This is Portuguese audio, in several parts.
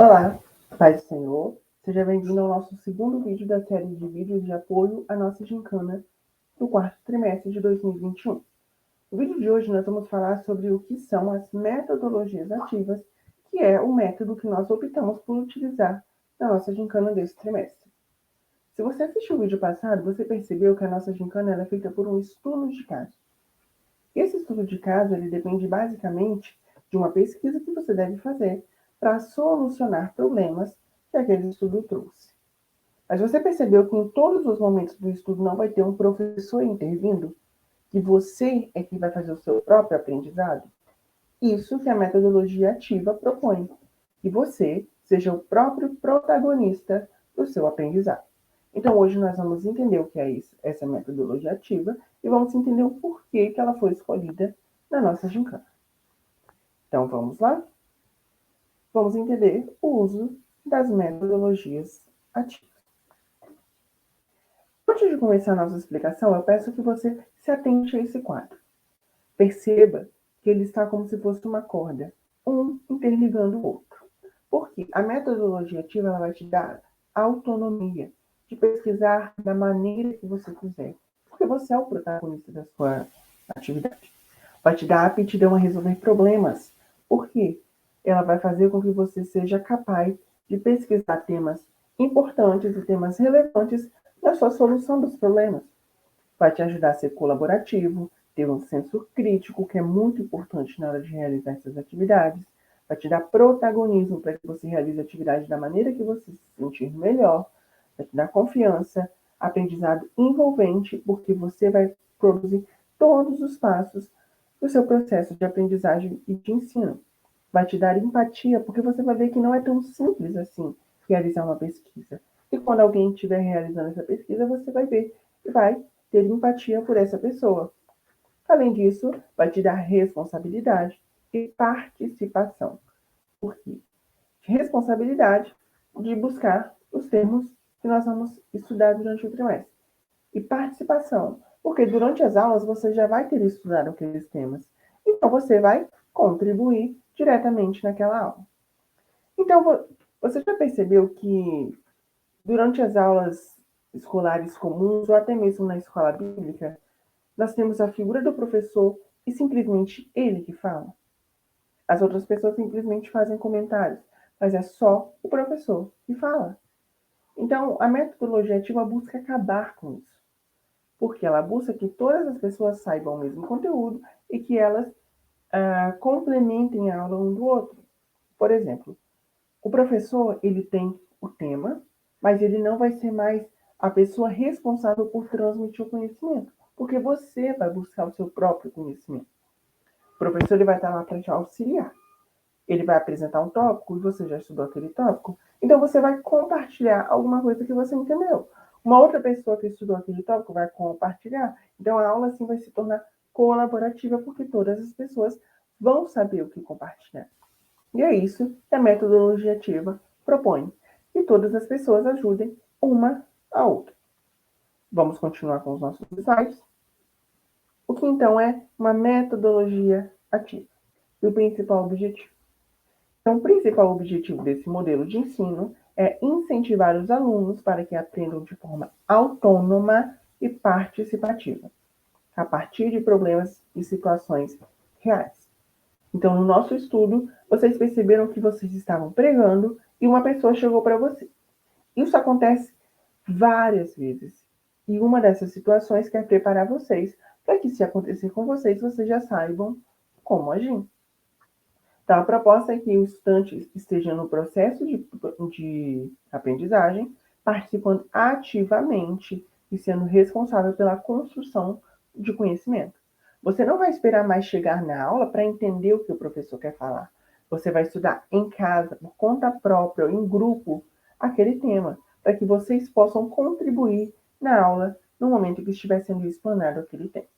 Olá, paz do Senhor. Seja bem-vindo ao nosso segundo vídeo da série de vídeos de apoio à nossa gincana do quarto trimestre de 2021. No vídeo de hoje nós vamos falar sobre o que são as metodologias ativas, que é o método que nós optamos por utilizar na nossa gincana desse trimestre. Se você assistiu o vídeo passado, você percebeu que a nossa gincana é feita por um estudo de caso. Esse estudo de caso ele depende basicamente de uma pesquisa que você deve fazer para solucionar problemas que aquele estudo trouxe. Mas você percebeu que em todos os momentos do estudo não vai ter um professor intervindo? Que você é que vai fazer o seu próprio aprendizado? Isso que a metodologia ativa propõe. Que você seja o próprio protagonista do seu aprendizado. Então, hoje nós vamos entender o que é isso, essa metodologia ativa, e vamos entender o porquê que ela foi escolhida na nossa gincana. Então, vamos lá? Vamos entender o uso das metodologias ativas. Antes de começar a nossa explicação, eu peço que você se atente a esse quadro. Perceba que ele está como se fosse uma corda, um interligando o outro. Porque a metodologia ativa ela vai te dar autonomia de pesquisar da maneira que você quiser. Porque você é o protagonista da sua atividade. Vai te dar aptidão a resolver problemas. Por quê? Ela vai fazer com que você seja capaz de pesquisar temas importantes e temas relevantes na sua solução dos problemas. Vai te ajudar a ser colaborativo, ter um senso crítico, que é muito importante na hora de realizar essas atividades. Vai te dar protagonismo para que você realize a atividade da maneira que você se sentir melhor. Vai te dar confiança, aprendizado envolvente, porque você vai produzir todos os passos do seu processo de aprendizagem e de ensino. Vai te dar empatia, porque você vai ver que não é tão simples assim realizar uma pesquisa. E quando alguém estiver realizando essa pesquisa, você vai ver e vai ter empatia por essa pessoa. Além disso, vai te dar responsabilidade e participação. Por quê? Responsabilidade de buscar os termos que nós vamos estudar durante o trimestre. E participação, porque durante as aulas você já vai ter estudado aqueles temas. Então você vai contribuir diretamente naquela aula. Então, você já percebeu que durante as aulas escolares comuns, ou até mesmo na escola bíblica, nós temos a figura do professor e simplesmente ele que fala? As outras pessoas simplesmente fazem comentários, mas é só o professor que fala. Então, a metodologia ativa busca acabar com isso, porque ela busca que todas as pessoas saibam o mesmo conteúdo e que elas complementem a aula um do outro. Por exemplo, o professor ele tem o tema, mas ele não vai ser mais a pessoa responsável por transmitir o conhecimento, porque você vai buscar o seu próprio conhecimento. O professor ele vai estar lá para te auxiliar. Ele vai apresentar um tópico e você já estudou aquele tópico, então você vai compartilhar alguma coisa que você entendeu. Uma outra pessoa que estudou aquele tópico vai compartilhar. Então a aula assim vai se tornar colaborativa, porque todas as pessoas vão saber o que compartilhar. E é isso que a metodologia ativa propõe, que todas as pessoas ajudem uma a outra. Vamos continuar com os nossos slides. O que então é uma metodologia ativa? E o principal objetivo? Então, o principal objetivo desse modelo de ensino é incentivar os alunos para que aprendam de forma autônoma e participativa, a partir de problemas e situações reais. Então, no nosso estudo, vocês perceberam que vocês estavam pregando e uma pessoa chegou para você. Isso acontece várias vezes. E uma dessas situações quer preparar vocês para que, se acontecer com vocês, vocês já saibam como agir. Então, a proposta é que o estudante esteja no processo de aprendizagem, participando ativamente e sendo responsável pela construção de conhecimento. Você não vai esperar mais chegar na aula para entender o que o professor quer falar. Você vai estudar em casa, por conta própria, ou em grupo, aquele tema, para que vocês possam contribuir na aula no momento que estiver sendo explanado aquele tema.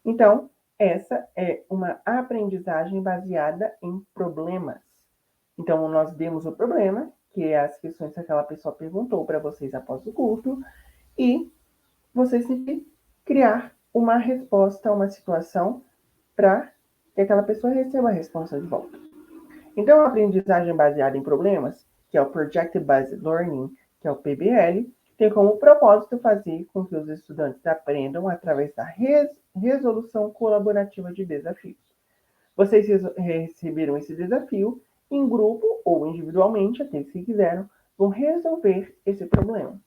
Então, essa é uma aprendizagem baseada em problemas. Então, nós demos o problema, que é as questões que aquela pessoa perguntou para vocês após o culto, e vocês têm que criar uma resposta a uma situação para que aquela pessoa receba a resposta de volta. Então, a aprendizagem baseada em problemas, que é o Project Based Learning, que é o PBL, tem como propósito fazer com que os estudantes aprendam através da resolução colaborativa de desafios. Vocês receberam esse desafio em grupo ou individualmente, aqueles que quiseram, vão resolver esse problema.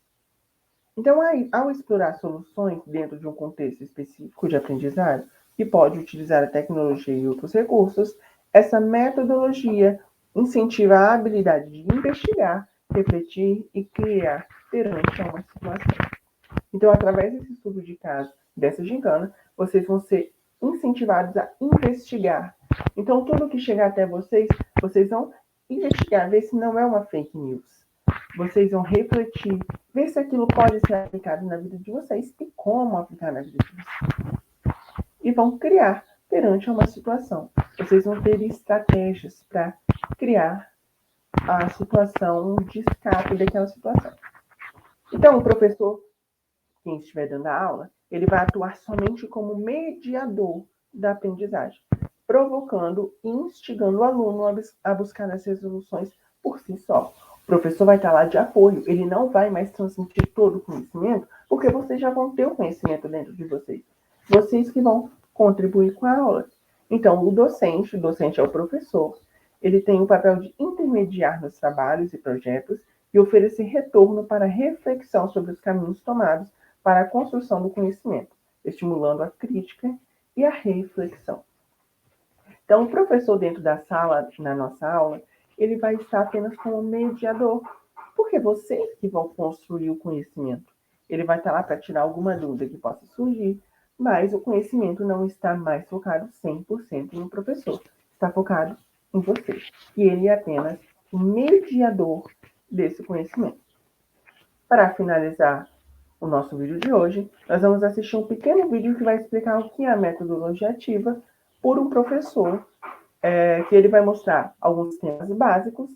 Então, ao explorar soluções dentro de um contexto específico de aprendizagem, que pode utilizar a tecnologia e outros recursos, essa metodologia incentiva a habilidade de investigar, refletir e criar perante uma situação. Então, através desse estudo de caso, dessa gincana, vocês vão ser incentivados a investigar. Então, tudo que chegar até vocês, vocês vão investigar, ver se não é uma fake news. Vocês vão refletir, ver se aquilo pode ser aplicado na vida de vocês e como aplicar na vida de vocês. E vão criar perante uma situação. Vocês vão ter estratégias para criar a situação de escape daquela situação. Então, o professor, quem estiver dando a aula, ele vai atuar somente como mediador da aprendizagem, provocando e instigando o aluno a buscar as resoluções por si só. O professor vai estar lá de apoio, ele não vai mais transmitir todo o conhecimento, porque vocês já vão ter o conhecimento dentro de vocês. Vocês que vão contribuir com a aula. Então, o docente é o professor, ele tem o papel de intermediar nos trabalhos e projetos e oferecer retorno para reflexão sobre os caminhos tomados para a construção do conhecimento, estimulando a crítica e a reflexão. Então, o professor dentro da sala, na nossa aula, ele vai estar apenas como mediador, porque vocês que vão construir o conhecimento. Ele vai estar lá para tirar alguma dúvida que possa surgir, mas o conhecimento não está mais focado 100% no professor, está focado em você. E ele é apenas o mediador desse conhecimento. Para finalizar o nosso vídeo de hoje, nós vamos assistir um pequeno vídeo que vai explicar o que é a metodologia ativa por um professor, que ele vai mostrar alguns temas básicos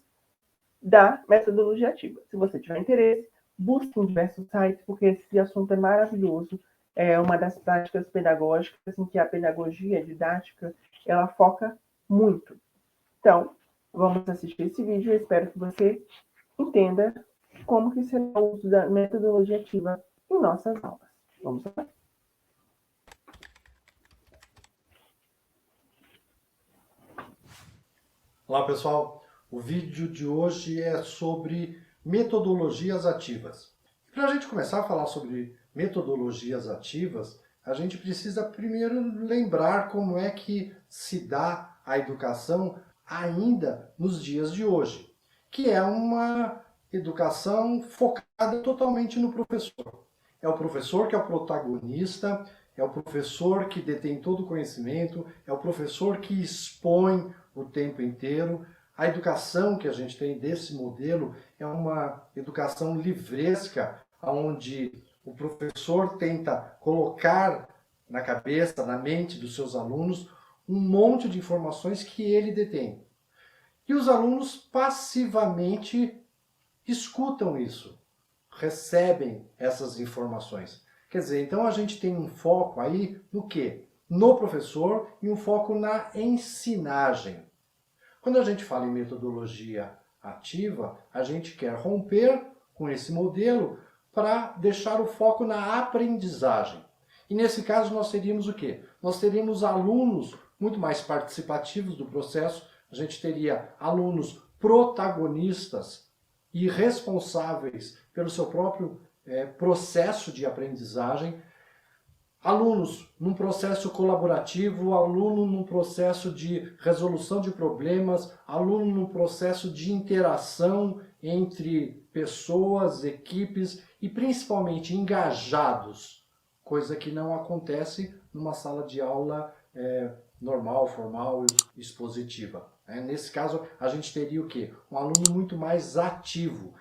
da metodologia ativa. Se você tiver interesse, busque em diversos sites, porque esse assunto é maravilhoso. É uma das práticas pedagógicas em que a pedagogia didática, ela foca muito. Então, vamos assistir esse vídeo. Eu espero que você entenda como que será o uso da metodologia ativa em nossas aulas. Vamos lá? Olá pessoal, o vídeo de hoje é sobre metodologias ativas. Para a gente começar a falar sobre metodologias ativas, a gente precisa primeiro lembrar como é que se dá a educação ainda nos dias de hoje, que é uma educação focada totalmente no professor. É o professor que é o protagonista, é o professor que detém todo o conhecimento, é o professor que expõe o tempo inteiro. A educação que a gente tem desse modelo é uma educação livresca, onde o professor tenta colocar na cabeça, na mente dos seus alunos, um monte de informações que ele detém. E os alunos passivamente escutam isso, recebem essas informações. Quer dizer, então a gente tem um foco aí no quê? No professor e um foco na ensinagem. Quando a gente fala em metodologia ativa, a gente quer romper com esse modelo para deixar o foco na aprendizagem. E nesse caso nós teríamos o quê? Nós teríamos alunos muito mais participativos do processo, a gente teria alunos protagonistas e responsáveis pelo seu próprio processo de aprendizagem, alunos num processo colaborativo, aluno num processo de resolução de problemas, aluno num processo de interação entre pessoas, equipes e principalmente engajados, coisa que não acontece numa sala de aula normal, formal e expositiva. Nesse caso, a gente teria o quê? Um aluno muito mais ativo.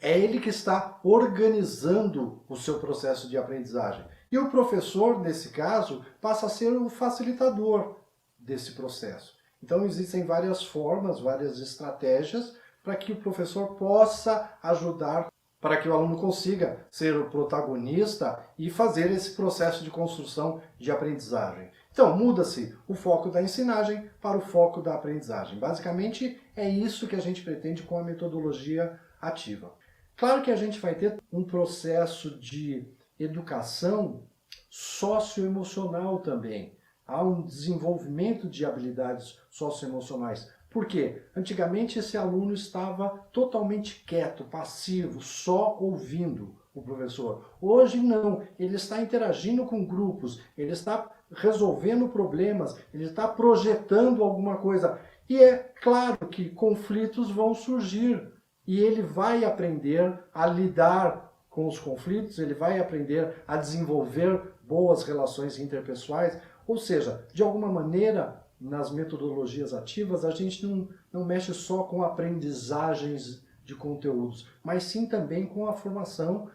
É ele que está organizando o seu processo de aprendizagem. E o professor, nesse caso, passa a ser o facilitador desse processo. Então existem várias formas, várias estratégias para que o professor possa ajudar para que o aluno consiga ser o protagonista e fazer esse processo de construção de aprendizagem. Então, muda-se o foco da ensinagem para o foco da aprendizagem. Basicamente, é isso que a gente pretende com a metodologia ativa. Claro que a gente vai ter um processo de educação socioemocional também. Há um desenvolvimento de habilidades socioemocionais. Por quê? Antigamente esse aluno estava totalmente quieto, passivo, só ouvindo o professor. Hoje não, ele está interagindo com grupos, ele está resolvendo problemas, ele está projetando alguma coisa. E é claro que conflitos vão surgir e ele vai aprender a lidar com os conflitos, ele vai aprender a desenvolver boas relações interpessoais. Ou seja, de alguma maneira, nas metodologias ativas, a gente não mexe só com aprendizagens de conteúdos, mas sim também com a formação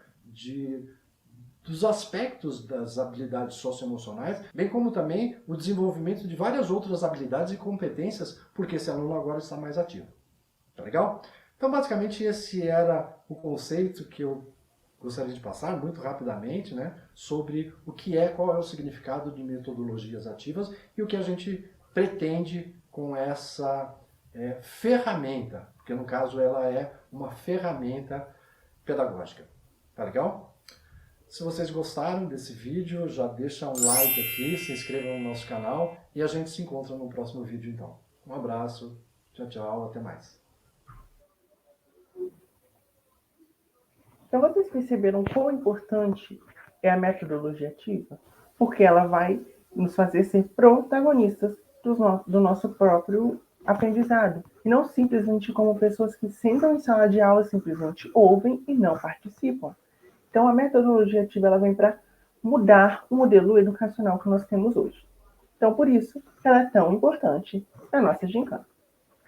dos aspectos das habilidades socioemocionais, bem como também o desenvolvimento de várias outras habilidades e competências, porque esse aluno agora está mais ativo. Tá legal? Então, basicamente, esse era o conceito que eu gostaria de passar muito rapidamente, né, sobre o que é, qual é o significado de metodologias ativas e o que a gente pretende com essa ferramenta, porque no caso ela é uma ferramenta pedagógica. Tá legal? Se vocês gostaram desse vídeo, já deixa um like aqui, se inscreva no nosso canal e a gente se encontra no próximo vídeo então. Um abraço, tchau, tchau, até mais. Então, vocês perceberam quão importante é a metodologia ativa? Porque ela vai nos fazer ser protagonistas do nosso próprio aprendizado. E não simplesmente como pessoas que sentam em sala de aula, simplesmente ouvem e não participam. Então, a metodologia ativa ela vem para mudar o modelo educacional que nós temos hoje. Então, por isso, ela é tão importante na nossa gincana.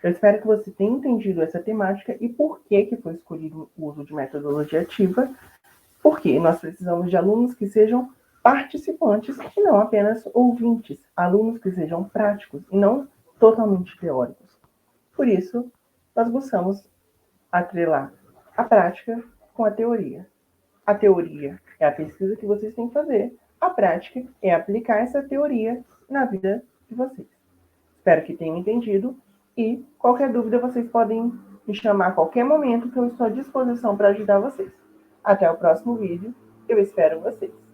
Eu espero que você tenha entendido essa temática e por que foi escolhido o uso de metodologia ativa, porque nós precisamos de alunos que sejam participantes e não apenas ouvintes, alunos que sejam práticos e não totalmente teóricos. Por isso, nós buscamos atrelar a prática com a teoria. A teoria é a pesquisa que vocês têm que fazer, a prática é aplicar essa teoria na vida de vocês. Espero que tenham entendido e qualquer dúvida vocês podem me chamar a qualquer momento que eu estou à disposição para ajudar vocês. Até o próximo vídeo, eu espero vocês.